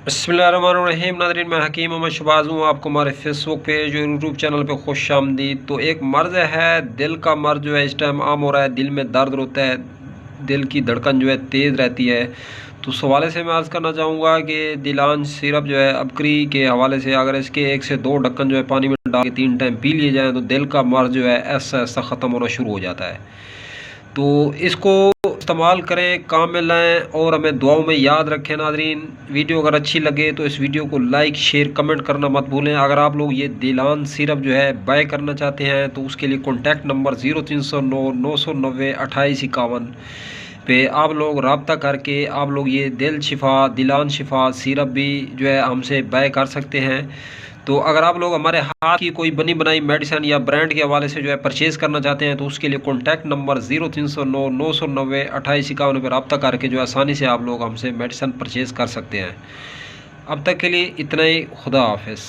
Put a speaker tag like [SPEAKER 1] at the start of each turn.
[SPEAKER 1] बिस्मिल्लाहिर्रहमानिर्रहीम। नाज़रीन, मैं हकीम मोहम्मद शहबाज हूँ। आपको हमारे फेसबुक पेज और यूट्यूब चैनल पे खुश आमदीद। तो एक मर्ज़ है, दिल का मर्ज़ जो है इस टाइम आम हो रहा है। दिल में दर्द होता है, दिल की धड़कन जो है तेज़ रहती है। तो उस हवाले से मैं अर्ज़ करना चाहूँगा कि दिलान सिरप जो है अबकरी के हवाले से अगर इसके 1 से 2 ढक्कन जो है पानी में डाल के 3 टाइम पी लिए जाएँ तो दिल का मर्ज़ जो है ऐसा ऐसा ख़त्म होना शुरू हो जाता है। तो इसको इस्तेमाल करें, काम में लाएँ और हमें दुआओं में याद रखें। नाज़रीन, वीडियो अगर अच्छी लगे तो इस वीडियो को लाइक, शेयर, कमेंट करना मत भूलें। अगर आप लोग ये दिलान सिरप जो है बाय करना चाहते हैं तो उसके लिए कॉन्टैक्ट नंबर 0309 990 2851 पे आप लोग रब्ता करके आप लोग ये दिलान शिफा सिरप भी जो है हमसे बाय कर सकते हैं। तो अगर आप लोग हमारे हाथ की कोई बनी बनाई मेडिसिन या ब्रांड के हवाले से जो है परचेज़ करना चाहते हैं तो उसके लिए कॉन्टैक्ट नंबर 0309 990 2851 पर रब्ता करके जो आसानी से आप लोग हमसे मेडिसिन परचेज़ कर सकते हैं। अब तक के लिए इतना ही। खुदा हाफिज़।